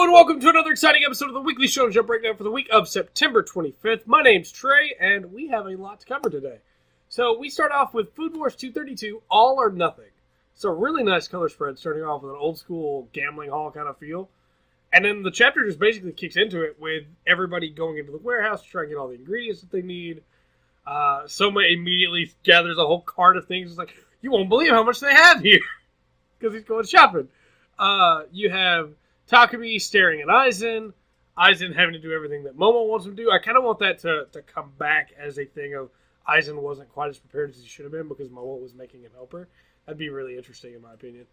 Hello and welcome to another exciting episode of the Weekly Shonen Jump Breakdown for the week of September 25th. My name's Trey, and we have a lot to cover today. So we start off with Food Wars 232, All or Nothing. So really nice color spread, starting off with an old school gambling hall kind of feel. And then the chapter just basically kicks into it with everybody going into the warehouse to try and get all the ingredients that they need. Soma immediately gathers a whole cart of things. It's like, you won't believe how much they have here, because he's going shopping. You have Takumi staring at Aizen having to do everything that Momo wants him to do. I kind of want that to come back as a thing of Aizen wasn't quite as prepared as he should have been because Momo was making him help her. That'd be really interesting in my opinion.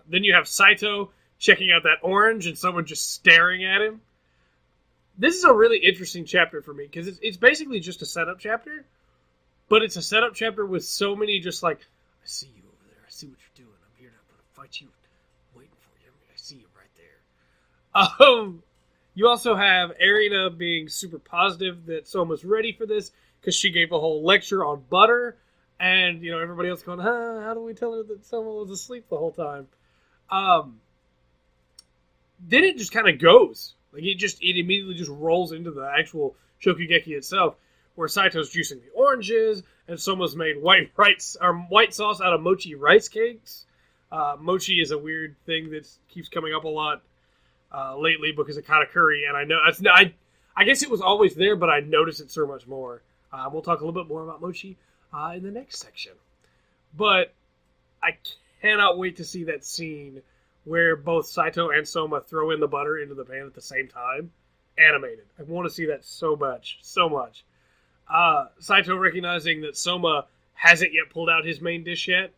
Then you have Saito checking out that orange and someone just staring at him. This is a really interesting chapter for me because it's basically just a setup chapter, but it's a setup chapter with so many just like, I see you over there. I see what you're doing. I'm here to fight you. Waiting for you. I see you right there. You also have Arina being super positive that Soma's ready for this because she gave a whole lecture on butter, and everybody else going, how do we tell her that Soma was asleep the whole time? Then it just kind of goes. Like it immediately just rolls into the actual Shokugeki itself, where Saito's juicing the oranges, and Soma's made white sauce out of mochi rice cakes. Mochi is a weird thing that keeps coming up a lot lately because of Katakuri, and I know I guess it was always there, but I noticed it so much more. We'll talk a little bit more about mochi in the next section. But I cannot wait to see that scene where both Saito and Soma throw in the butter into the pan at the same time. Animated. I want to see that so much. Saito recognizing that Soma hasn't yet pulled out his main dish yet,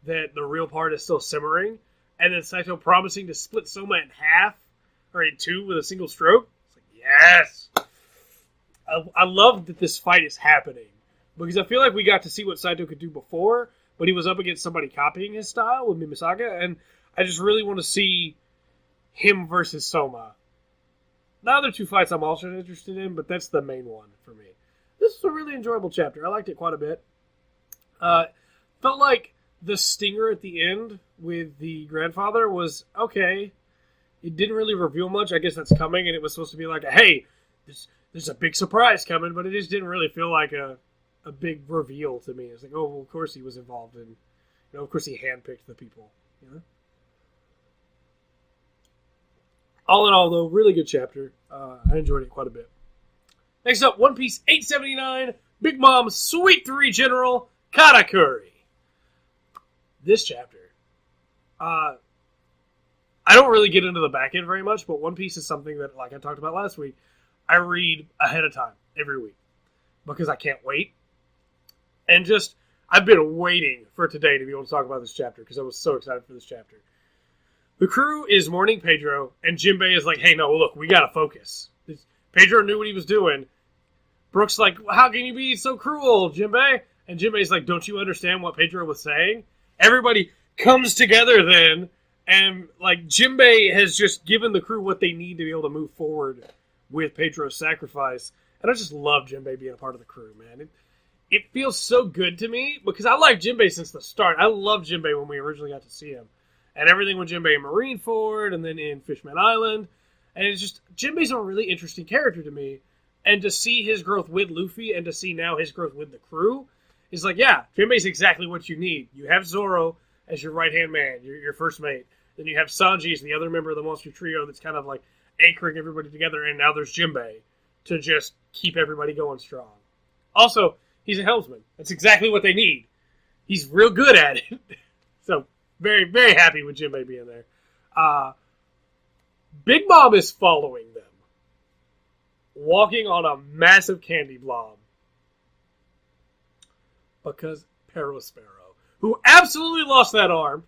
that the real part is still simmering, and then Saito promising to split Soma in half, or in two with a single stroke. It's like, yes! I love that this fight is happening, because I feel like we got to see what Saito could do before, but he was up against somebody copying his style with Mimisaka, and I just really want to see him versus Soma. The other two fights I'm also interested in, but that's the main one for me. This was a really enjoyable chapter. I liked it quite a bit. Felt like the stinger at the end with the grandfather was okay. It didn't really reveal much. I guess that's coming, and it was supposed to be like, hey, there's a big surprise coming, but it just didn't really feel like a big reveal to me. It's like, oh, well, of course he was involved in, of course he handpicked the people, All in all, though, really good chapter. I enjoyed it quite a bit. Next up, One Piece 879, Big Mom's Sweet 3 General, Katakuri. This chapter. I don't really get into the back end very much, but One Piece is something that, like I talked about last week, I read ahead of time every week because I can't wait. And I've been waiting for today to be able to talk about this chapter because I was so excited for this chapter. The crew is mourning Pedro, and Jinbei is like, hey, no, look, we gotta focus. Pedro knew what he was doing. Brooke's like, how can you be so cruel, Jinbei? And Jinbei's like, don't you understand what Pedro was saying? Everybody comes together then, and Jinbei has just given the crew what they need to be able to move forward with Pedro's sacrifice. And I just love Jinbei being a part of the crew, man. It feels so good to me, because I liked Jinbei since the start. I loved Jinbei when we originally got to see him. And everything with Jinbei in Marineford, and then in Fishman Island. And it's just, Jinbei's a really interesting character to me. And to see his growth with Luffy, and to see now his growth with the crew, is like, yeah, Jinbei's exactly what you need. You have Zoro as your right-hand man, your first mate. Then you have Sanji as the other member of the Monster Trio that's kind of like anchoring everybody together. And now there's Jinbei to just keep everybody going strong. Also, he's a helmsman. That's exactly what they need. He's real good at it. So, very, very happy with Jinbei being there. Big Mom is following them, walking on a massive candy blob. Because Sparrow, who absolutely lost that arm,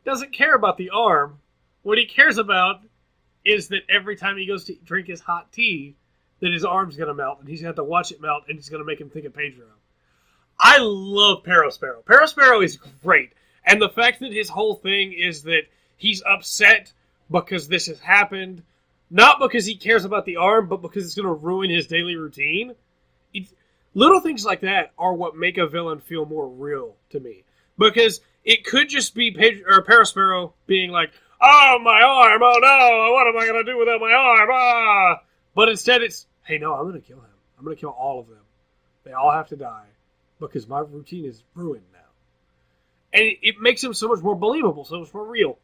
doesn't care about the arm. What he cares about is that every time he goes to drink his hot tea, that his arm's going to melt, and he's going to have to watch it melt, and it's going to make him think of Pedro. I love Sparrow. Sparrow is great. And the fact that his whole thing is that he's upset because this has happened, not because he cares about the arm, but because it's going to ruin his daily routine. Little things like that are what make a villain feel more real to me. Because it could just be Sparrow being like, oh, my arm, oh no, what am I going to do without my arm? Ah! But instead it's, hey, no, I'm going to kill him. I'm going to kill all of them. They all have to die because my routine is ruined now. And it makes him so much more believable, so much more real.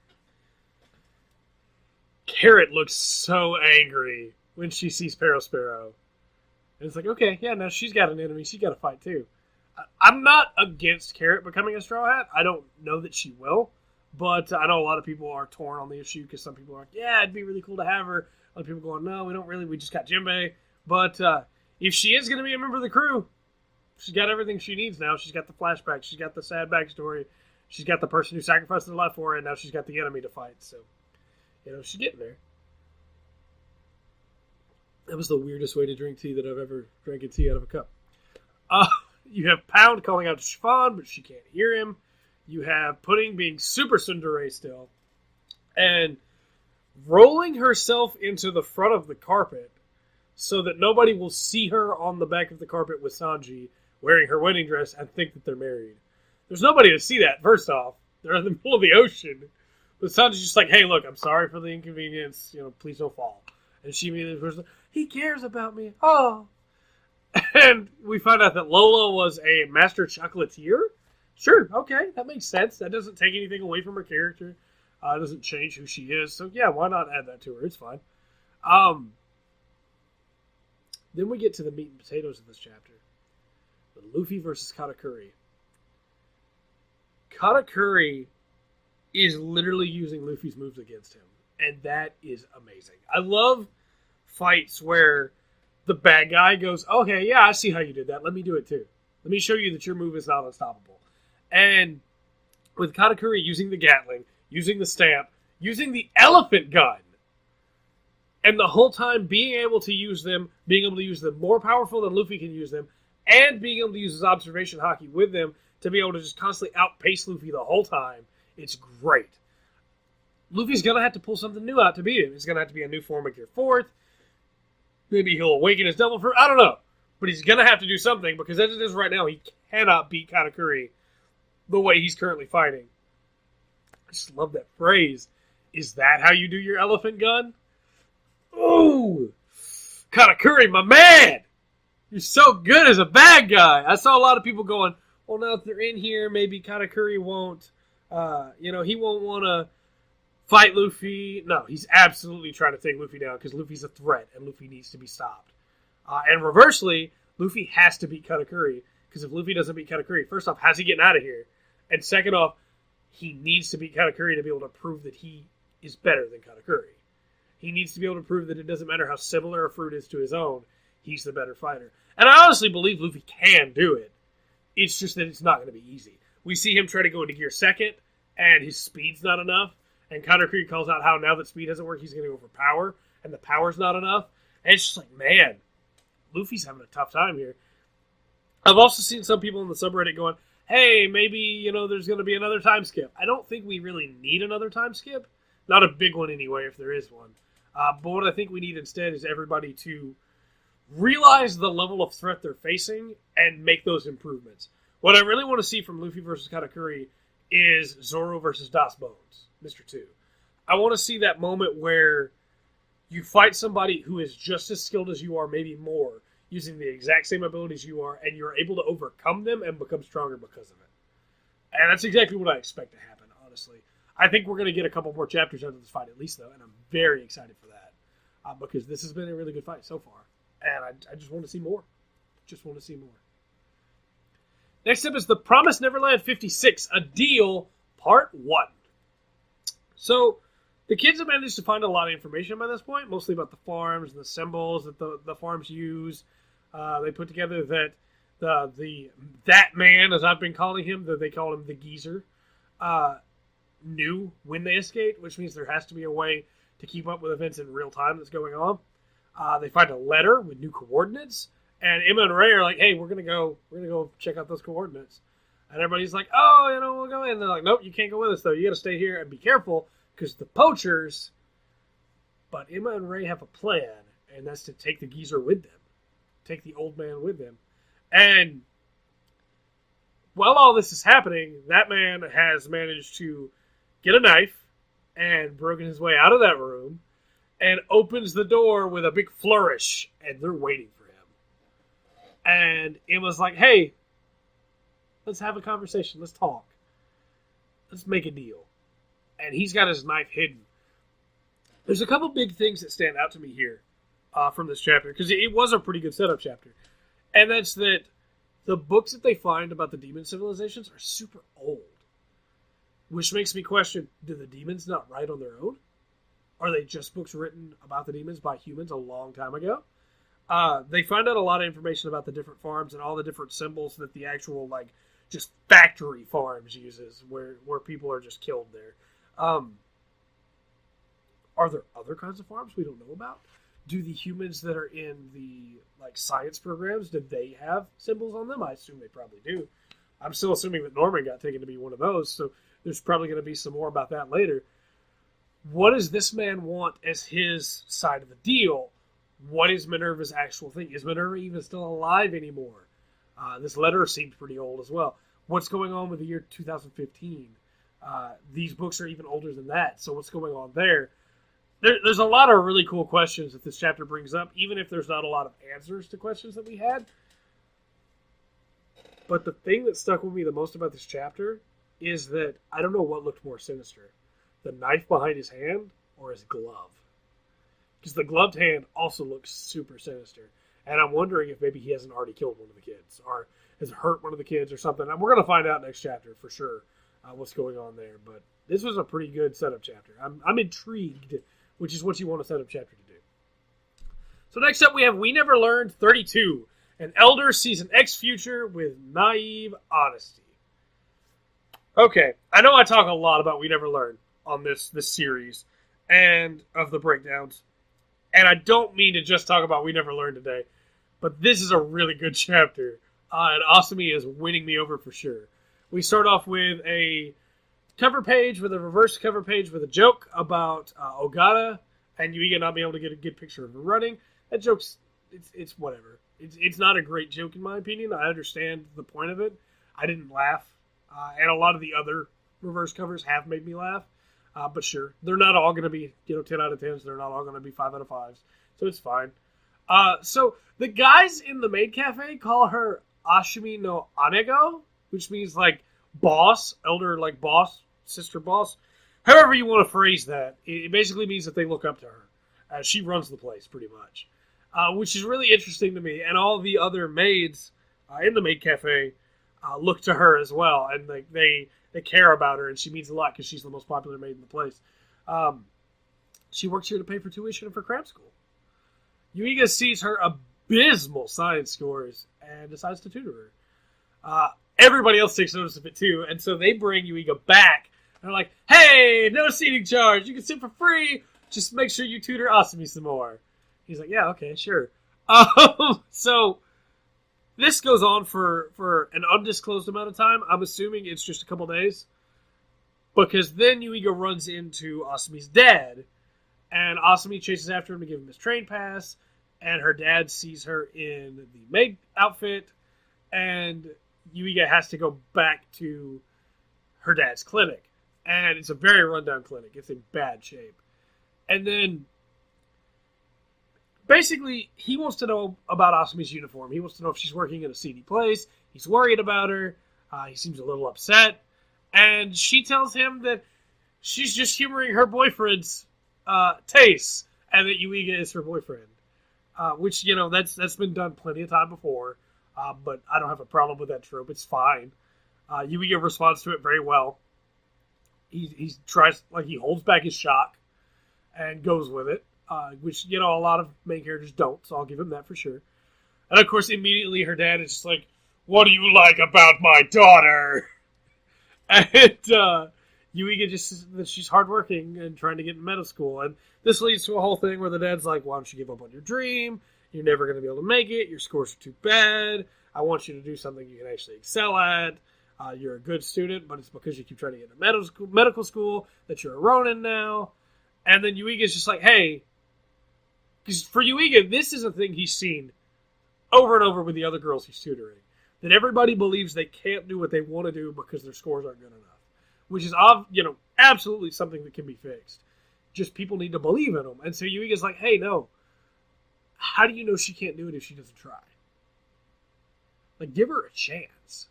Carrot looks so angry when she sees Sparrow. And it's like, okay, yeah, now she's got an enemy. She's got to fight too. I'm not against Carrot becoming a Straw Hat. I don't know that she will. But I know a lot of people are torn on the issue because some people are like, yeah, it'd be really cool to have her. Other people going, no, we don't really. We just got Jinbei. But if she is going to be a member of the crew, she's got everything she needs now. She's got the flashback. She's got the sad backstory. She's got the person who sacrificed their life for her, and now she's got the enemy to fight. So, she's getting there. That was the weirdest way to drink tea that I've ever drank a tea out of a cup. You have Pound calling out to Chiffon, but she can't hear him. You have Pudding being super tsundere still. And rolling herself into the front of the carpet so that nobody will see her on the back of the carpet with Sanji wearing her wedding dress and think that they're married. There's nobody to see that, first off. They're in the middle of the ocean. But Sanji's just like, hey, look, I'm sorry for the inconvenience. Please don't fall. And she immediately goes, he cares about me. Oh. And we find out that Lola was a master chocolatier. Sure, okay, that makes sense. That doesn't take anything away from her character. It doesn't change who she is. So, yeah, why not add that to her? It's fine. Then we get to the meat and potatoes of this chapter. The Luffy versus Katakuri. Katakuri is literally using Luffy's moves against him. And that is amazing. I love fights where the bad guy goes, okay, yeah, I see how you did that. Let me do it too. Let me show you that your move is not unstoppable. And with Katakuri using the Gatling, using the stamp, using the elephant gun, and the whole time being able to use them more powerful than Luffy can use them, and being able to use his observation hockey with them to be able to just constantly outpace Luffy the whole time, it's great. Luffy's going to have to pull something new out to beat him. It's going to have to be a new form of Gear 4th. Maybe he'll awaken his Devil Fruit. I don't know. But he's going to have to do something, because as it is right now, he cannot beat Katakuri the way he's currently fighting. I just love that phrase. Is that how you do your elephant gun? Ooh! Katakuri, my man! You're so good as a bad guy. I saw a lot of people going, well, now if they're in here, maybe Katakuri won't, he won't want to fight Luffy. No, he's absolutely trying to take Luffy down because Luffy's a threat and Luffy needs to be stopped. And reversely, Luffy has to beat Katakuri because if Luffy doesn't beat Katakuri, first off, how's he getting out of here? And second off, he needs to beat Katakuri to be able to prove that he is better than Katakuri. He needs to be able to prove that it doesn't matter how similar a fruit is to his own, he's the better fighter. And I honestly believe Luffy can do it. It's just that it's not going to be easy. We see him try to go into Gear 2nd, and his speed's not enough. And Katakuri calls out how now that speed doesn't work, he's going to go for power, and the power's not enough. And it's just like, man, Luffy's having a tough time here. I've also seen some people in the subreddit going, hey, maybe, there's going to be another time skip. I don't think we really need another time skip. Not a big one anyway, if there is one. But what I think we need instead is everybody to realize the level of threat they're facing and make those improvements. What I really want to see from Luffy versus Katakuri is Zoro versus Das Bones, Mr. 2. I want to see that moment where you fight somebody who is just as skilled as you are, maybe more, using the exact same abilities you are, and you're able to overcome them and become stronger because of it. And that's exactly what I expect to happen, honestly. I think we're going to get a couple more chapters out of this fight at least, though, and I'm very excited for that. Because this has been a really good fight so far. And I just want to see more. Just want to see more. Next up is The Promised Neverland 56, A Deal, Part 1. So, the kids have managed to find a lot of information by this point, mostly about the farms and the symbols that the farms use. They put together that that man, as I've been calling him, that they call him the geezer, knew when they escaped, which means there has to be a way to keep up with events in real time that's going on. They find a letter with new coordinates, and Emma and Ray are like, "Hey, we're gonna go check out those coordinates." And everybody's like, "Oh, we'll go in." And they're like, "Nope, you can't go with us though. You got to stay here and be careful because the poachers." But Emma and Ray have a plan, and that's to take the geezer with them, take the old man with them. And while all this is happening, that man has managed to get a knife, and broken his way out of that room and opens the door with a big flourish, and they're waiting for him. And Emma's like, hey, let's have a conversation. Let's talk. Let's make a deal. And he's got his knife hidden. There's a couple big things that stand out to me here from this chapter, because it was a pretty good setup chapter. And that's that the books that they find about the demon civilizations are super old. Which makes me question, do the demons not write on their own? Are they just books written about the demons by humans a long time ago? They find out a lot of information about the different farms and all the different symbols that the actual, like, just factory farms uses, where people are just killed there. Are there other kinds of farms we don't know about? Do the humans that are in the, like, science programs, did they have symbols on them? I assume they probably do. I'm still assuming that Norman got taken to be one of those, so there's probably going to be some more about that later. What does this man want as his side of the deal? What is Minerva's actual thing? Is Minerva even still alive anymore? This letter seems pretty old as well. What's going on with the year 2015? These books are even older than that, so what's going on there? There's a lot of really cool questions that this chapter brings up, even if there's not a lot of answers to questions that we had. But the thing that stuck with me the most about this chapter is that I don't know what looked more sinister. The knife behind his hand or his glove. Because the gloved hand also looks super sinister. And I'm wondering if maybe he hasn't already killed one of the kids or has hurt one of the kids or something. And we're going to find out next chapter for sure what's going on there. But this was a pretty good setup chapter. I'm intrigued, which is what you want a setup chapter to do. So next up we have We Never Learned 32. An elder sees an ex-future with naive honesty. Okay, I know I talk a lot about We Never Learned on this series and of the breakdowns. And I don't mean to just talk about We Never Learned today, but this is a really good chapter. And Asami is winning me over for sure. We start off with a cover page, with a reverse cover page with a joke about Ogata and Yuiga not being able to get a good picture of her running. That joke's, it's whatever. It's not a great joke in my opinion. I understand the point of it. I didn't laugh. And a lot of the other reverse covers have made me laugh. But sure, they're not all going to be 10 out of 10s. They're not all going to be 5 out of 5s. So it's fine. So the guys in the maid cafe call her Ashimi no Anego, which means like boss, elder like boss, sister boss. However you want to phrase that. It basically means that they look up to her. She runs the place pretty much. Which is really interesting to me. And all the other maids in the maid cafe look to her as well. And like they care about her, and she means a lot because she's the most popular maid in the place. She works here to pay for tuition for cram school. Yuiga sees her abysmal science scores and decides to tutor her. Everybody else takes notice of it too, and so they bring Yuiga back. And they're like, hey, no seating charge. You can sit for free. Just make sure you tutor Asami some more. He's like, yeah, okay, sure. So this goes on for an undisclosed amount of time. I'm assuming it's just a couple days. Because then Yuiga runs into Asami's dad. And Asami chases after him to give him his train pass. And her dad sees her in the maid outfit. And Yuiga has to go back to her dad's clinic. And it's a very rundown clinic. It's in bad shape. And then basically, he wants to know about Asami's uniform. He wants to know if she's working in a seedy place. He's worried about her. He seems a little upset. And she tells him that she's just humoring her boyfriend's taste, and that Yuiga is her boyfriend. Which, that's been done plenty of time before. But I don't have a problem with that trope. It's fine. Yuiga responds to it very well. He tries, he holds back his shock and goes with it. Which, a lot of main characters don't, so I'll give him that for sure. And, of course, immediately her dad is just like, what do you like about my daughter? And Yuiga just says that she's hardworking and trying to get in medical school. And this leads to a whole thing where the dad's like, why don't you give up on your dream? You're never going to be able to make it. Your scores are too bad. I want you to do something you can actually excel at. You're a good student, but it's because you keep trying to get into medical school that you're a Ronin now. And then Yuiga's just like, hey, because for Yuiga, this is a thing he's seen over and over with the other girls he's tutoring. That everybody believes they can't do what they want to do because their scores aren't good enough. Which is, absolutely something that can be fixed. Just people need to believe in them. And so Yuiga's like, hey, no. How do you know she can't do it if she doesn't try? Like, give her a chance.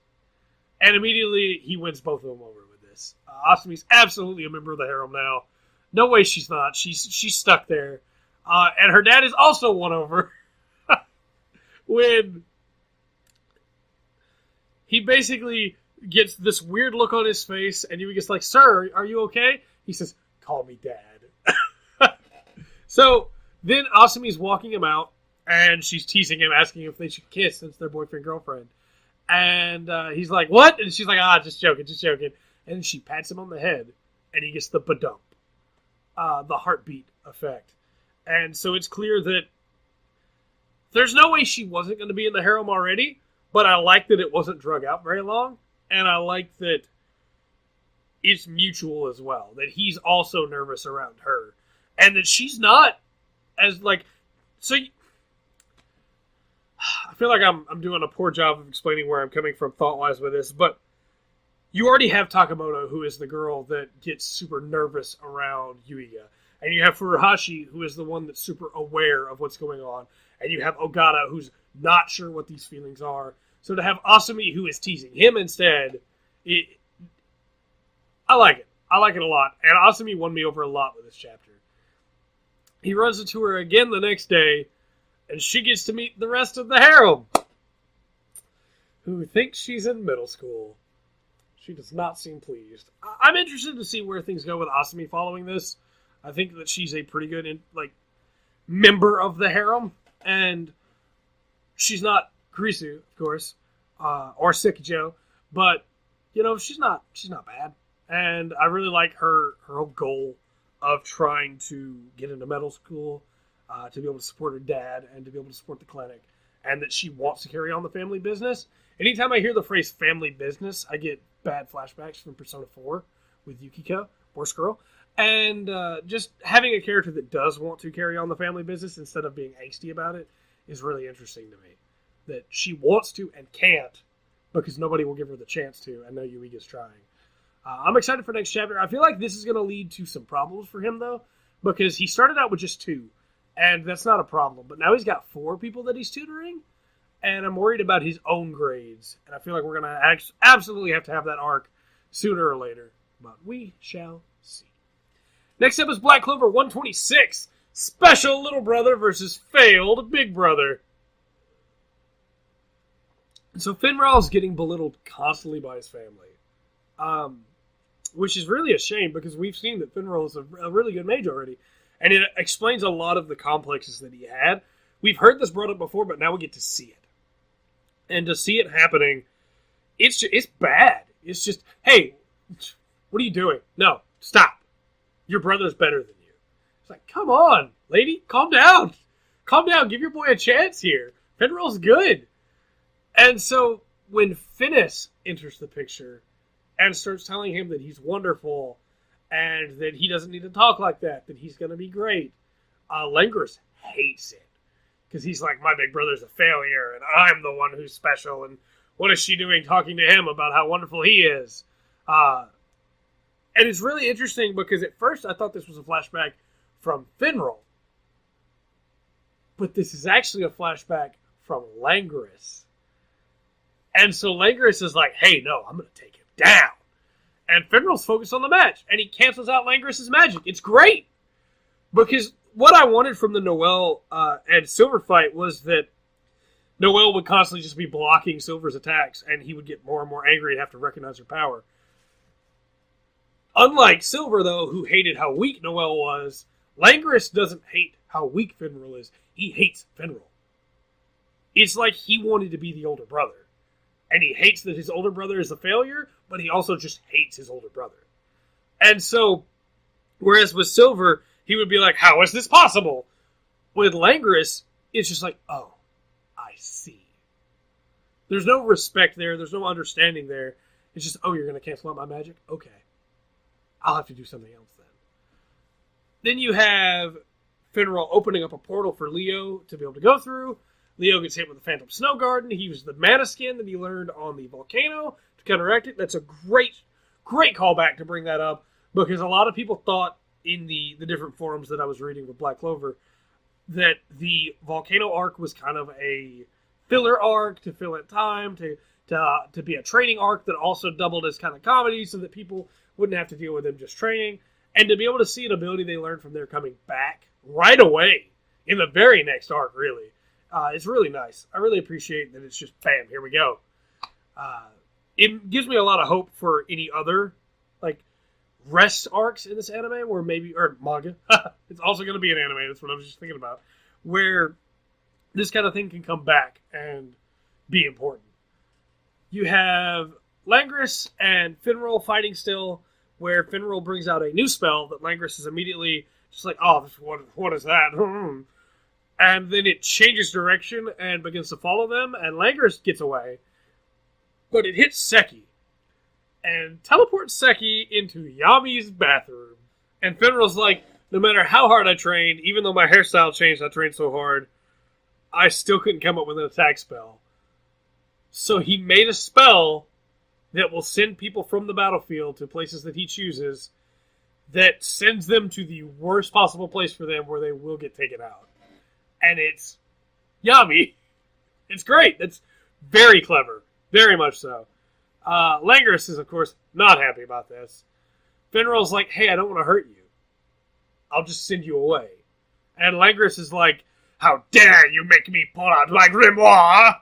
And immediately he wins both of them over with this. Asumi's absolutely a member of the harem now. No way she's not. She's stuck there. And her dad is also won over. When he basically gets this weird look on his face, and Yuiga's like, sir, are you okay? He says, call me dad. So then Asumi's walking him out, and she's teasing him, asking if they should kiss since they're boyfriend-girlfriend. And he's like, what? And she's like, just joking. And she pats him on the head, and he gets the badump, the heartbeat effect. And so it's clear that there's no way she wasn't going to be in the harem already, but I like that it wasn't drug out very long, and I like that it's mutual as well, that he's also nervous around her, and that she's not as, like, so I feel like I'm doing a poor job of explaining where I'm coming from thought-wise with this, but you already have Takamoto, who is the girl that gets super nervous around Yuiga, and you have Furuhashi, who is the one that's super aware of what's going on, and you have Ogata, who's not sure what these feelings are. So to have Asumi, who is teasing him instead, I like it. I like it a lot. And Asumi won me over a lot with this chapter. He runs into her again the next day, and she gets to meet the rest of the harem, who thinks she's in middle school. She does not seem pleased. I'm interested to see where things go with Asumi following this. I think that she's a pretty good, member of the harem. And she's not Kurisu, of course, or Sekijo, but she's not bad. And I really like her whole goal of trying to get into middle school, to be able to support her dad and to be able to support the clinic, and that she wants to carry on the family business. Anytime I hear the phrase family business, I get bad flashbacks from Persona 4 with Yukiko, Horse Girl. And just having a character that does want to carry on the family business instead of being angsty about it is really interesting to me. That she wants to and can't because nobody will give her the chance to, and now Yuiga's trying. I'm excited for next chapter. I feel like this is going to lead to some problems for him, though, because he started out with just 2, and that's not a problem. But now he's got 4 people that he's tutoring, and I'm worried about his own grades. And I feel like we're going to absolutely have to have that arc sooner or later. But we shall see. Next up is Black Clover 126. Special Little Brother versus Failed Big Brother. So Finral's getting belittled constantly by his family. Which is really a shame because we've seen that Finral is a really good mage already. And it explains a lot of the complexes that he had. We've heard this brought up before, but now we get to see it. And to see it happening, it's bad. It's just, hey, what are you doing? No, stop. Your brother's better than you. It's like, come on, lady, calm down. Calm down, give your boy a chance here. Finral's good. And so when Finnis enters the picture and starts telling him that he's wonderful and that he doesn't need to talk like that he's going to be great, Langris hates it. Because he's like, my big brother's a failure, and I'm the one who's special, and what is she doing talking to him about how wonderful he is? And it's really interesting because at first I thought this was a flashback from Finral. But this is actually a flashback from Langris. And so Langris is like, hey, no, I'm going to take him down. And Finral's focused on the match, and he cancels out Langris's magic. It's great. Because what I wanted from the Noelle and Silver fight was that Noelle would constantly just be blocking Silver's attacks, and he would get more and more angry and have to recognize her power. Unlike Silver, though, who hated how weak Noelle was, Langris doesn't hate how weak Finral is. He hates Finral. It's like he wanted to be the older brother. And he hates that his older brother is a failure, but he also just hates his older brother. And so, whereas with Silver, he would be like, how is this possible? With Langris, it's just like, oh, I see. There's no respect there. There's no understanding there. It's just, oh, you're going to cancel out my magic? Okay. I'll have to do something else then. Then you have Finral opening up a portal for Leo to be able to go through. Leo gets hit with the Phantom Snow Garden. He uses the mana skin that he learned on the volcano to counteract it. That's a great callback to bring that up, Because a lot of people thought in the different forums that I was reading with Black Clover that the Volcano arc was kind of a filler arc to fill in time, to be a training arc that also doubled as kind of comedy so that people wouldn't have to deal with them just training, and to be able to see an ability they learned from their coming back right away in the very next arc, really. It's really nice. I really appreciate that it's just, bam, here we go. It gives me a lot of hope for any other, like, rest arcs in this anime, where maybe, or manga, it's also going to be an anime, that's what I was just thinking about, where this kind of thing can come back and be important. You have Langris and Finral fighting still, where Finral brings out a new spell that Langris is immediately just like, oh, what is that? And then it changes direction and begins to follow them, and Langris gets away. But it hits Seki, and teleports Seki into Yami's bathroom. And Finral's like, no matter how hard I trained, even though my hairstyle changed, I trained so hard, I still couldn't come up with an attack spell. So he made a spell that will send people from the battlefield to places that he chooses, that sends them to the worst possible place for them where they will get taken out. And it's Yami. It's great. It's very clever. Very much so. Langris is, of course, not happy about this. Finral's like, hey, I don't want to hurt you. I'll just send you away. And Langris is like, how dare you make me pull out my grimoire?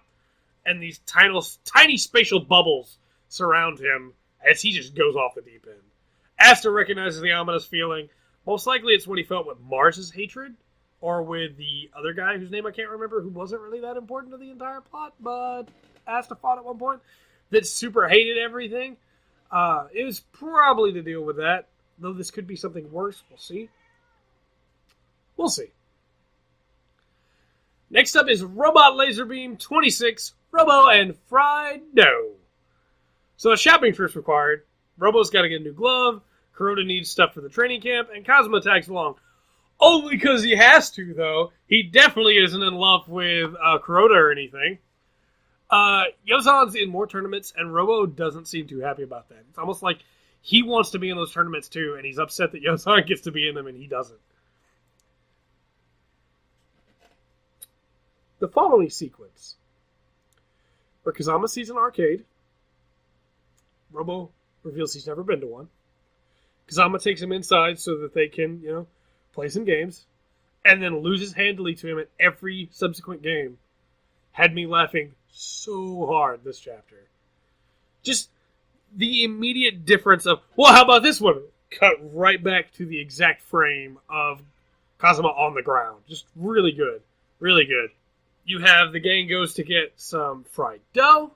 And these tiny spatial bubbles surround him as he just goes off the deep end. Asta recognizes the ominous feeling. Most likely it's what he felt with Mars's hatred, or with the other guy whose name I can't remember, who wasn't really that important to the entire plot, but Asta fought at one point, that super hated everything. It was probably to deal with that, though this could be something worse. We'll see. We'll see. Next up is Robot Laserbeam 26, Robo and Fried Dough. So a shopping trip's required. Robo's got to get a new glove, Kuroda needs stuff for the training camp, and Kazuma tags along. Only because he has to, though. He definitely isn't in love with Kuroda or anything. Yozan's in more tournaments, and Robo doesn't seem too happy about that. It's almost like he wants to be in those tournaments too, and he's upset that Yozan gets to be in them and he doesn't. The following sequence, where Kazama sees an arcade, Robo reveals he's never been to one. Kazama takes him inside so that they can, play some games, and then loses handily to him at every subsequent game. Had me laughing so hard this chapter. Just the immediate difference of, well, how about this one? Cut right back to the exact frame of Kazuma on the ground. Just really good. Really good. You have the gang goes to get some fried dough.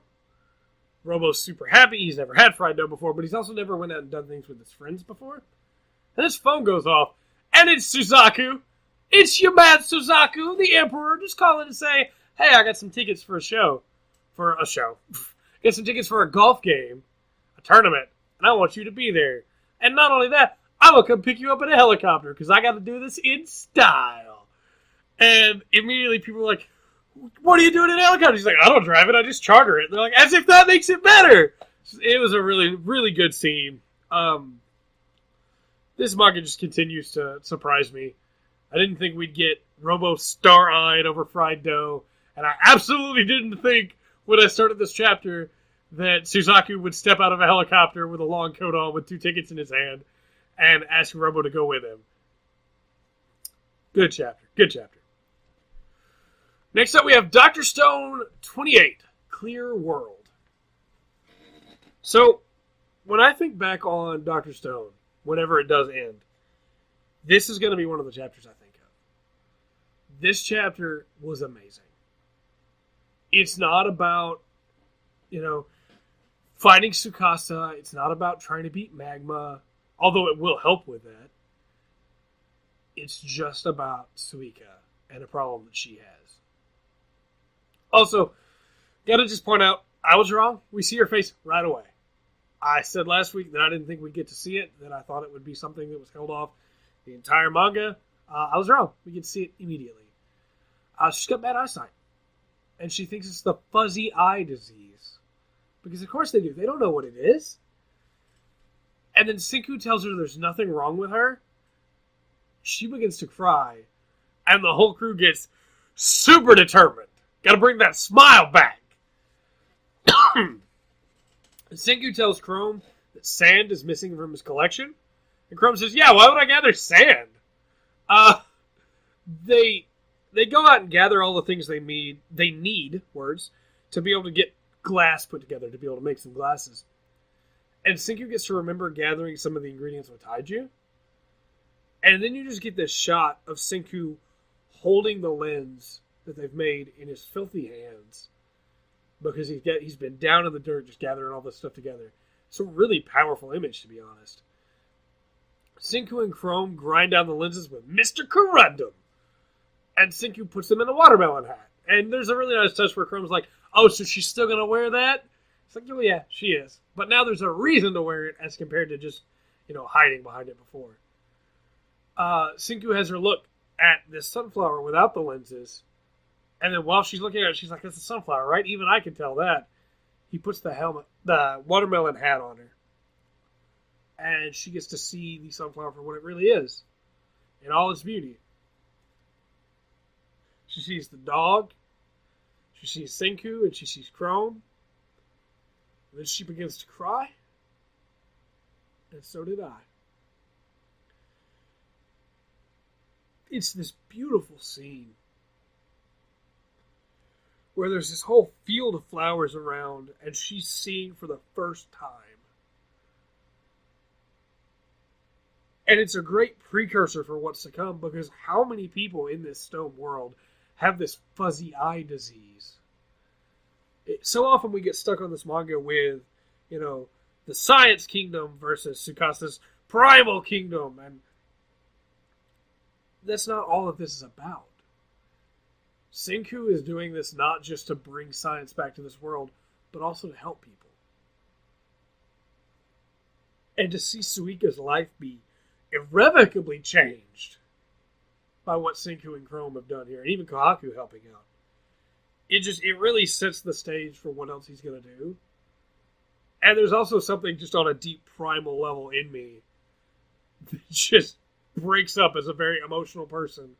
Robo's super happy. He's never had fried dough before, but he's also never went out and done things with his friends before. And his phone goes off, and it's Suzaku. It's your man Suzaku, the Emperor, just calling to say, hey, I got some tickets for a show. Get some tickets for a golf game, a tournament, and I want you to be there. And not only that, I'm going to come pick you up in a helicopter, because I got to do this in style. And immediately people are like, what are you doing in a helicopter? He's like, I don't drive it, I just charter it. They're like, as if that makes it better. It was a really, really good scene. This manga just continues to surprise me. I didn't think we'd get Robo star-eyed over fried dough, and I absolutely didn't think when I started this chapter that Suzaku would step out of a helicopter with a long coat on with 2 tickets in his hand and ask Robo to go with him. Good chapter. Good chapter. Next up, we have Dr. Stone 28, Clear World. So, when I think back on Dr. Stone, whenever it does end, this is going to be one of the chapters I think of. This chapter was amazing. It's not about, fighting Tsukasa. It's not about trying to beat Magma, although it will help with that. It's just about Suika and a problem that she has. Also, gotta just point out, I was wrong. We see her face right away. I said last week that I didn't think we'd get to see it, that I thought it would be something that was held off the entire manga. I was wrong. We get to see it immediately. She's got bad eyesight. And she thinks it's the fuzzy eye disease. Because of course they do. They don't know what it is. And then Senku tells her there's nothing wrong with her. She begins to cry. And the whole crew gets super determined. Gotta bring that smile back. Senku tells Chrome that sand is missing from his collection. And Chrome says, yeah, why would I gather sand? They go out and gather all the things they need, to be able to get glass put together, to be able to make some glasses. And Senku gets to remember gathering some of the ingredients with Taiju. And then you just get this shot of Senku holding the lens that they've made in his filthy hands. Because he's been down in the dirt just gathering all this stuff together. It's a really powerful image, to be honest. Senku and Chrome grind down the lenses with Mr. Corundum. And Senku puts them in a watermelon hat. And there's a really nice touch where Chrome's like, oh, so she's still going to wear that? It's like, oh yeah, she is. But now there's a reason to wear it as compared to just, hiding behind it before. Senku has her look at this sunflower without the lenses. And then while she's looking at it, she's like, that's a sunflower, right? Even I can tell that. He puts the watermelon hat on her. And she gets to see the sunflower for what it really is. In all its beauty. She sees the dog. She sees Senku, and she sees Chrome. And then she begins to cry. And so did I. It's this beautiful scene where there's this whole field of flowers around, and she's seeing for the first time. And it's a great precursor for what's to come, because how many people in this stone world have this fuzzy eye disease? So often we get stuck on this manga with, the Science Kingdom versus Tsukasa's Primal Kingdom, and that's not all that this is about. Senku is doing this not just to bring science back to this world, but also to help people. And to see Suika's life be irrevocably changed by what Senku and Chrome have done here, and even Kohaku helping out. It really sets the stage for what else he's going to do. And there's also something just on a deep primal level in me that just breaks up as a very emotional person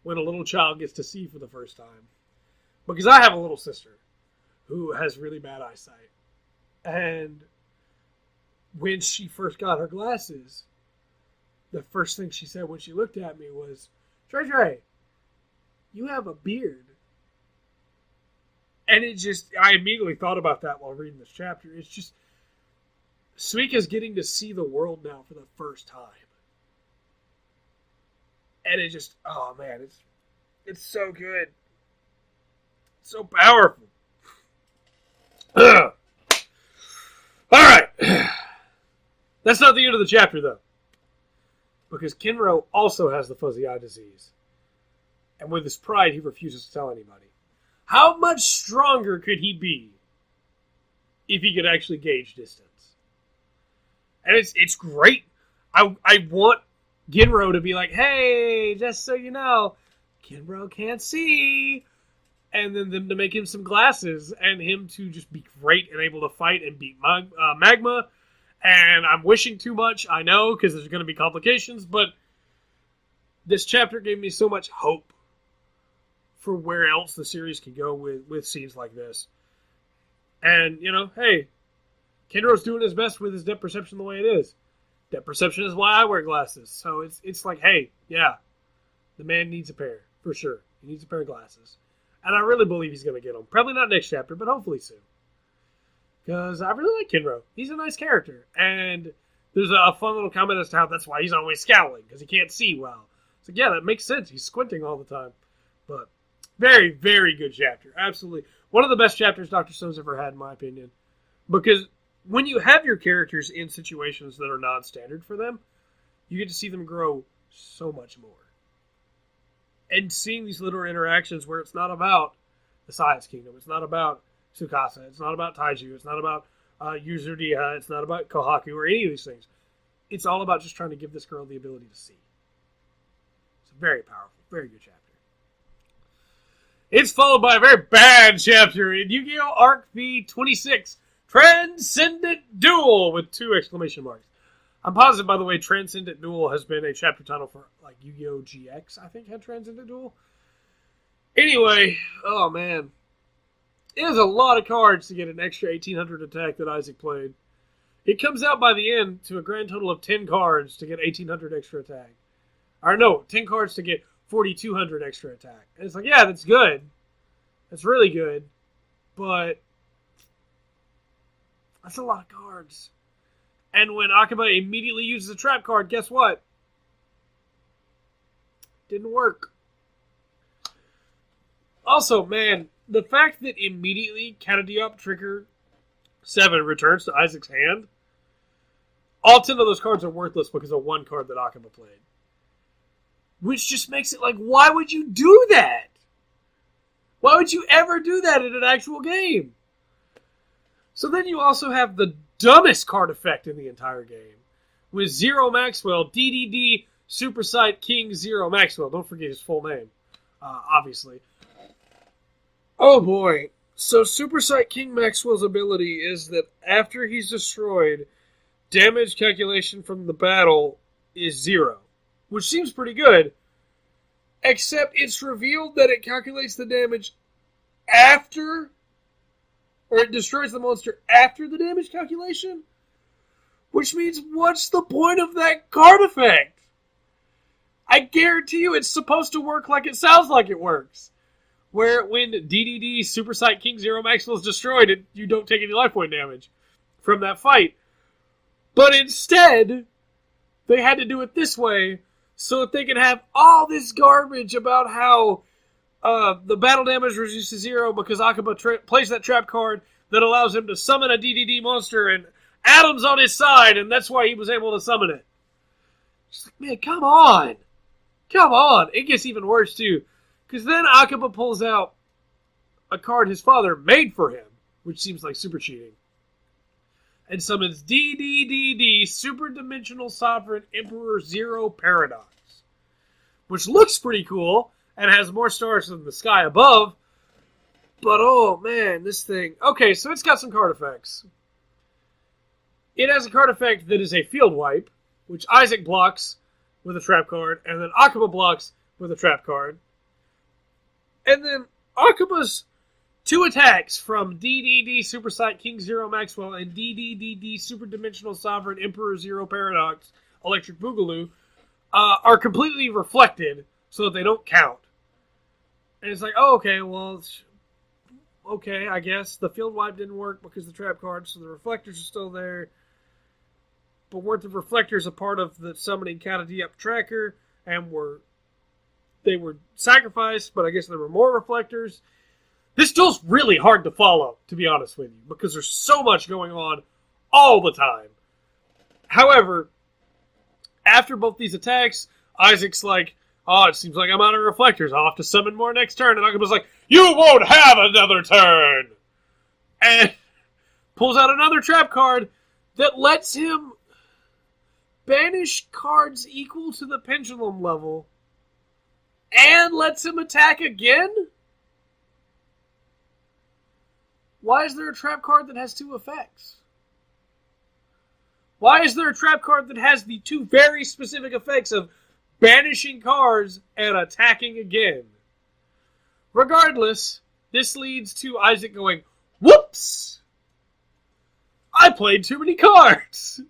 when a little child gets to see for the first time. Because I have a little sister who has really bad eyesight. And when she first got her glasses, the first thing she said when she looked at me was, Trey, you have a beard. And I immediately thought about that while reading this chapter. It's just, Suika's getting to see the world now for the first time. And it just, oh man, it's so good. It's so powerful. All right. That's not the end of the chapter, though. Because Kinro also has the fuzzy eye disease. And with his pride, he refuses to tell anybody. How much stronger could he be if he could actually gauge distance? And it's great. I want Ginro to be like, hey, just so you know, Ginro can't see. And then them to make him some glasses, and him to just be great and able to fight and beat Magma. And I'm wishing too much, I know, because there's going to be complications, but this chapter gave me so much hope for where else the series can go with scenes like this. And, hey, Kenro's doing his best with his depth perception the way it is. Depth perception is why I wear glasses. So it's like, hey, yeah, the man needs a pair, for sure. He needs a pair of glasses. And I really believe he's going to get them. Probably not next chapter, but hopefully soon. Because I really like Kinro. He's a nice character. And there's a fun little comment as to how that's why he's always scowling, because he can't see well. It's like, yeah, that makes sense. He's squinting all the time. But very, very good chapter. Absolutely. One of the best chapters Dr. Stone's ever had, in my opinion. Because when you have your characters in situations that are non-standard for them, you get to see them grow so much more. And seeing these little interactions where it's not about the Science Kingdom, it's not about Tsukasa, it's not about Taiju, it's not about Yuzuriha, it's not about Kohaku or any of these things. It's all about just trying to give this girl the ability to see. It's a very powerful, very good chapter. It's followed by a very bad chapter in Yu-Gi-Oh! Arc V26, Transcendent Duel, with 2 exclamation marks. I'm positive, by the way, Transcendent Duel has been a chapter title for, like, Yu-Gi-Oh! GX, I think, had Transcendent Duel. Anyway, oh, man. It was a lot of cards to get an extra 1800 attack that Isaac played. It comes out by the end to a grand total of 10 cards to get 1800 extra attack. Or no, 10 cards to get 4200 extra attack. And it's like, yeah, that's good. That's really good. But that's a lot of cards. And when Akaba immediately uses a trap card, guess what? Didn't work. Also, man, the fact that immediately Katadiop Trigger 7 returns to Isaac's hand, all 10 of those cards are worthless because of one card that Akaba played. Which just makes it like, why would you do that? Why would you ever do that in an actual game? So then you also have the dumbest card effect in the entire game. With Zero Maxwell, DDD Super Sight King Zero Maxwell. Don't forget his full name, obviously. Oh boy. So Super Sight King Maxwell's ability is that after he's destroyed, damage calculation from the battle is 0. Which seems pretty good. Except it's revealed that it calculates the damage after, or it destroys the monster after the damage calculation? Which means, what's the point of that card effect? I guarantee you it's supposed to work like it sounds like it works. Where when DDD Super Sight King Zero Maxwell is destroyed, you don't take any life point damage from that fight. But instead, they had to do it this way so that they could have all this garbage about how the battle damage reduces to 0 because Akaba plays that trap card that allows him to summon a DDD monster, and Adam's on his side, and that's why he was able to summon it. Just like, man, come on. Come on. It gets even worse, too. Because then Akaba pulls out a card his father made for him, which seems like super cheating, and summons DDDD Super Dimensional Sovereign Emperor Zero Paradox, which looks pretty cool and has more stars than the sky above. But oh man, this thing. Okay, so it's got some card effects. It has a card effect that is a field wipe, which Isaac blocks with a trap card, and then Akaba blocks with a trap card. And then Akaba's 2 attacks from DDD Super Sight King Zero Maxwell and DDDD Super Dimensional Sovereign Emperor Zero Paradox Electric Boogaloo are completely reflected so that they don't count. And it's like, oh, okay, well, okay, I guess. The field wipe didn't work because of the trap card, so the reflectors are still there. But weren't the reflectors a part of the summoning Katadiop tracker? And they were sacrificed, but I guess there were more reflectors. This duel's really hard to follow, to be honest with you, because there's so much going on all the time. However, after both these attacks, Isaac's like, oh, it seems like I'm out of reflectors. I'll have to summon more next turn. And Akaba's like, you won't have another turn! And pulls out another trap card that lets him banish cards equal to the pendulum level and lets him attack again? Why is there a trap card that has 2 effects? Why is there a trap card that has the 2 very specific effects of banishing cards and attacking again? Regardless, this leads to Isaac going, whoops! I played too many cards!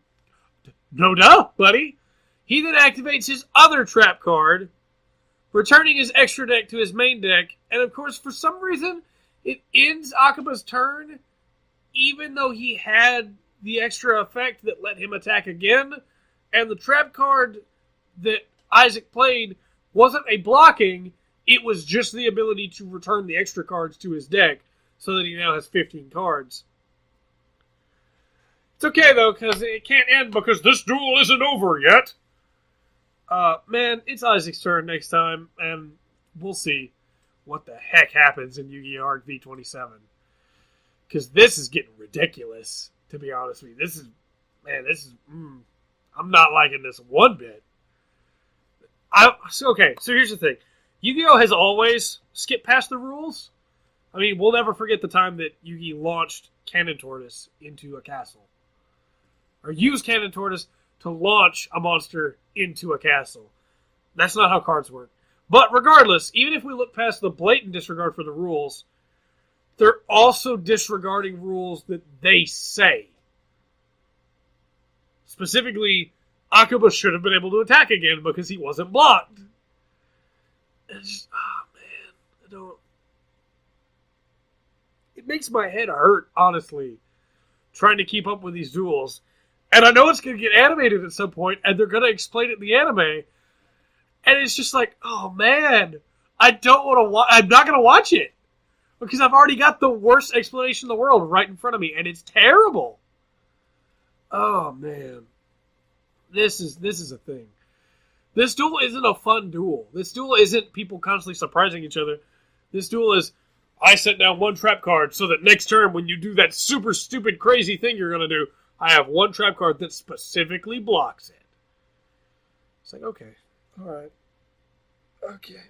No doubt, buddy. He then activates his other trap card, returning his extra deck to his main deck, and of course, for some reason, it ends Akaba's turn, even though he had the extra effect that let him attack again, and the trap card that Isaac played wasn't a blocking, it was just the ability to return the extra cards to his deck, so that he now has 15 cards. It's okay, though, because it can't end because this duel isn't over yet. Man, it's Isaac's turn next time, and we'll see what the heck happens in Yu-Gi-Oh! Arc V27. Because this is getting ridiculous, to be honest with you. I'm not liking this one bit. So here's the thing. Yu-Gi-Oh! Has always skipped past the rules. I mean, we'll never forget the time that Yugi launched Cannon Tortoise into a castle. Or used Cannon Tortoise to launch a monster into a castle. That's not how cards work. But regardless, even if we look past the blatant disregard for the rules, they're also disregarding rules that they say. Specifically, Akuba should have been able to attack again because he wasn't blocked. It's just, I don't... It makes my head hurt, honestly, trying to keep up with these duels. And I know it's going to get animated at some point, and they're going to explain it in the anime. And it's just like, oh man, I don't want to I'm not going to watch it. Because I've already got the worst explanation in the world right in front of me, and it's terrible. Oh man. This is a thing. This duel isn't a fun duel. This duel isn't people constantly surprising each other. This duel is, I set down one trap card so that next turn when you do that super stupid crazy thing you're going to do, I have one trap card that specifically blocks it. It's like, okay. Alright. Okay.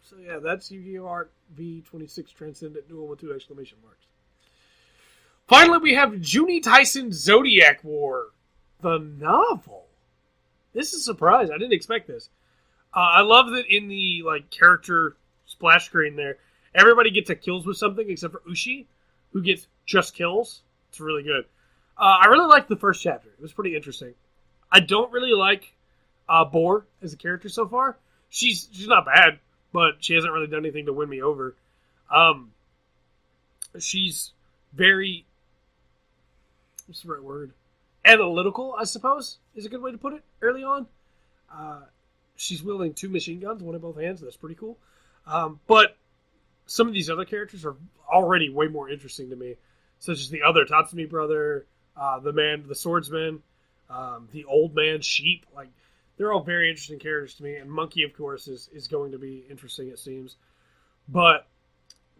So yeah, that's Yu-Gi-Oh! Art V26 Transcendent Duel with 2 exclamation marks. Finally, we have Juni Taisen Zodiac War, the novel. This is a surprise. I didn't expect this. I love that in the character splash screen there, everybody gets a kills with something except for Ushi, who gets just kills. It's really good. I really liked the first chapter. It was pretty interesting. I don't really like Boar as a character so far. She's not bad, but she hasn't really done anything to win me over. She's very... what's the right word? Analytical, I suppose, is a good way to put it, early on. She's wielding 2 machine guns, one in both hands. That's pretty cool. But some of these other characters are already way more interesting to me, such as the other Tatsumi brother, the swordsman, the old man sheep. They're all very interesting characters to me, and Monkey, of course, is going to be interesting, it seems. But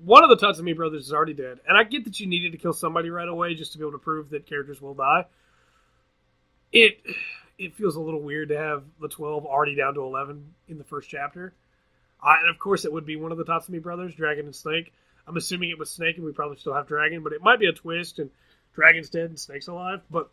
one of the Tatsumi brothers is already dead, and I get that you needed to kill somebody right away just to be able to prove that characters will die. It feels a little weird to have the 12 already down to 11 in the first chapter. And of course it would be one of the Tatsumi brothers, Dragon and Snake. I'm assuming it was Snake, and we probably still have Dragon, but it might be a twist, and Dragon's dead and Snake's alive. But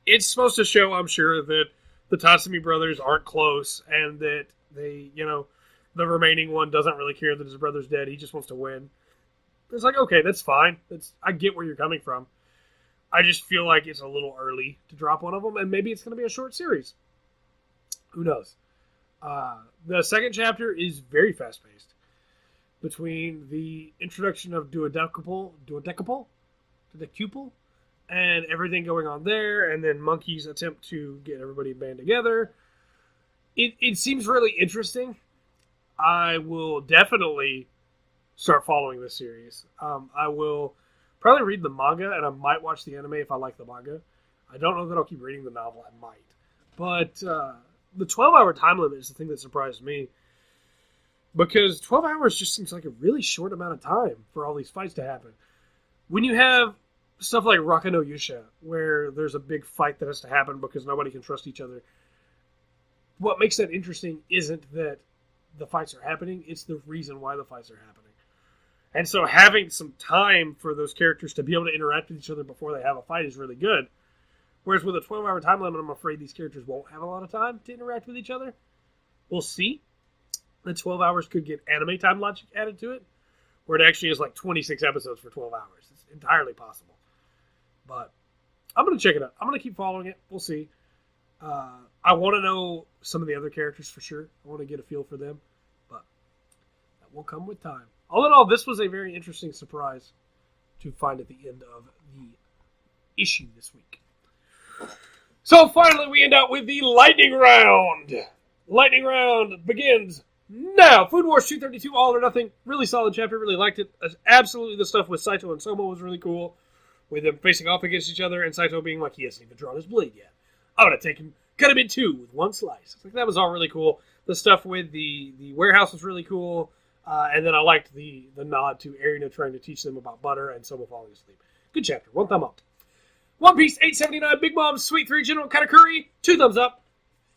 it's supposed to show, I'm sure, that the Tatsumi brothers aren't close, and that they, the remaining one doesn't really care that his brother's dead. He just wants to win. It's like, okay, that's fine. I get where you're coming from. I just feel like it's a little early to drop one of them, and maybe it's going to be a short series. Who knows? The second chapter is very fast-paced. Between the introduction of Duodecupul, and everything going on there, and then Monkey's attempt to get everybody band together, it seems really interesting. I will definitely start following this series. I will probably read the manga, and I might watch the anime if I like the manga. I don't know that I'll keep reading the novel. I might. But the 12-hour time limit is the thing that surprised me. Because 12 hours just seems like a really short amount of time for all these fights to happen. When you have stuff like Raka no Yusha, where there's a big fight that has to happen because nobody can trust each other, what makes that interesting isn't that the fights are happening, it's the reason why the fights are happening. And so having some time for those characters to be able to interact with each other before they have a fight is really good. Whereas with a 12-hour time limit, I'm afraid these characters won't have a lot of time to interact with each other. We'll see. The 12 hours could get anime time logic added to it, where it actually is 26 episodes for 12 hours. It's entirely possible. But I'm going to check it out. I'm going to keep following it. We'll see. I want to know some of the other characters for sure. I want to get a feel for them. But that will come with time. All in all, this was a very interesting surprise to find at the end of the issue this week. So finally, we end out with the lightning round. Lightning round begins now. Food Wars 232, All or Nothing. Really solid chapter. Really liked it. Absolutely, the stuff with Saito and Soma was really cool. With them facing off against each other, and Saito being like, he hasn't even drawn his blade yet. I'm going to take him, cut him in 2 with 1 slice. I think that was all really cool. The stuff with the warehouse was really cool. And then I liked the nod to Erina trying to teach them about butter and Soma falling asleep. Good chapter. 1 thumb up. One Piece 879, Big Mom, Sweet 3, General Katakuri. 2 thumbs up.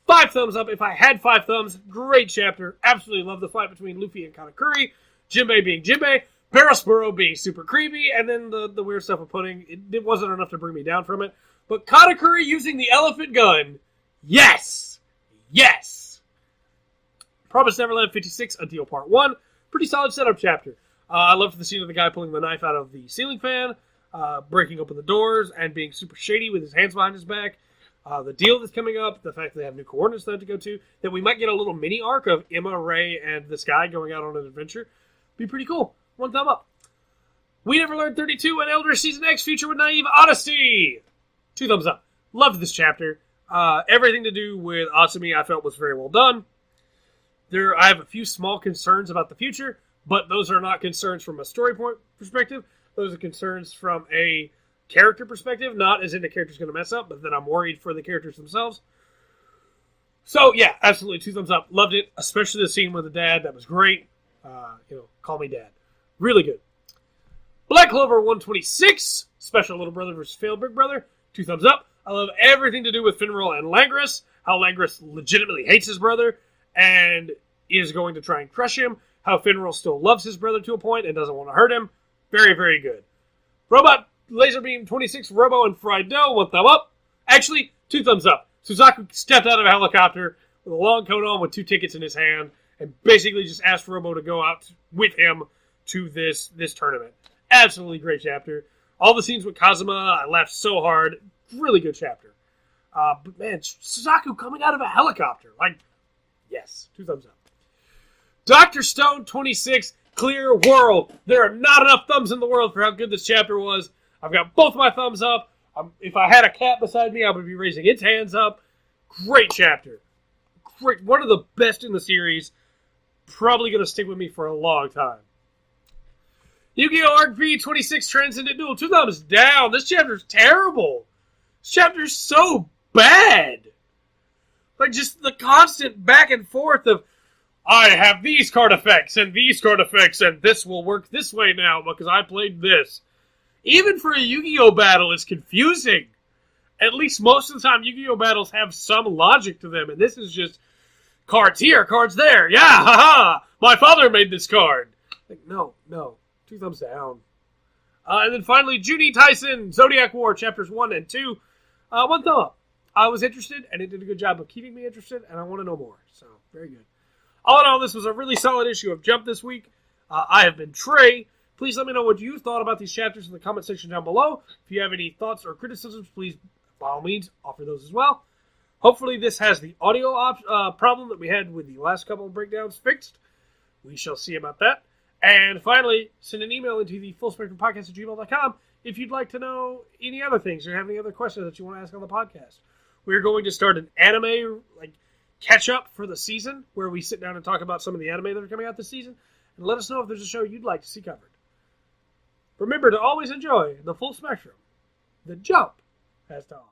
5 thumbs up if I had 5 thumbs. Great chapter. Absolutely love the fight between Luffy and Katakuri. Jinbei being Jinbei. Barrowsboro being super creepy, and then the weird stuff with Pudding, it wasn't enough to bring me down from it. But Katakuri using the elephant gun, yes! Yes! Promised Neverland 56, Untitled Part 1. Pretty solid setup chapter. I loved the scene of the guy pulling the knife out of the ceiling fan, breaking open the doors, and being super shady with his hands behind his back. The deal that's coming up, the fact that they have new coordinates to go to, that we might get a little mini arc of Emma, Ray, and this guy going out on an adventure. Be pretty cool. One thumb up. We Never Learned 32 and Elder Season X feature with Naive Odyssey. 2 thumbs up. Loved this chapter. Everything to do with Asumi I felt was very well done. I have a few small concerns about the future, but those are not concerns from a story point perspective. Those are concerns from a character perspective, not as in the character's going to mess up, but then I'm worried for the characters themselves. So, yeah, absolutely 2 thumbs up. Loved it, especially the scene with the dad. That was great. Call me dad. Really good. Black Clover 126, Special Little Brother versus Failed Big Brother. 2 thumbs up. I love everything to do with Finral and Langris. How Langris legitimately hates his brother and is going to try and crush him. How Finral still loves his brother to a point and doesn't want to hurt him. Very, very good. Robot Laserbeam 26, Robo and Fried Dough. 1 thumb up. Actually, 2 thumbs up. Suzaku stepped out of a helicopter with a long coat on with 2 tickets in his hand and basically just asked Robo to go out with him to this tournament. Absolutely great chapter. All the scenes with Kazuma, I laughed so hard. Really good chapter. But man, Suzaku coming out of a helicopter. Yes. 2 thumbs up. Dr. Stone 26, Clear World. There are not enough thumbs in the world for how good this chapter was. I've got both my thumbs up. If I had a cat beside me, I would be raising its hands up. Great chapter. Great. One of the best in the series. Probably going to stick with me for a long time. Yu-Gi-Oh! Arc V 26 Transcendent Duel. 2 thumbs down. This chapter's terrible. This chapter's so bad. Just the constant back and forth of, I have these card effects, and these card effects, and this will work this way now because I played this. Even for a Yu-Gi-Oh! Battle, it's confusing. At least most of the time, Yu-Gi-Oh! Battles have some logic to them, and this is just cards here, cards there. Yeah, haha! My father made this card. No. 2 thumbs down. And then finally, Juni, Taisen, Zodiac War, Chapters 1 and 2. 1 thumb up. I was interested, and it did a good job of keeping me interested, and I want to know more. So, very good. All in all, this was a really solid issue of Jump this week. I have been Trey. Please let me know what you thought about these chapters in the comment section down below. If you have any thoughts or criticisms, please, by all means, offer those as well. Hopefully this has the audio problem that we had with the last couple of breakdowns fixed. We shall see about that. And finally, send an email into the fullspectrumpodcast@gmail.com if you'd like to know any other things or have any other questions that you want to ask on the podcast. We're going to start an anime catch-up for the season where we sit down and talk about some of the anime that are coming out this season. And let us know if there's a show you'd like to see covered. Remember to always enjoy the full spectrum that Jump has to offer.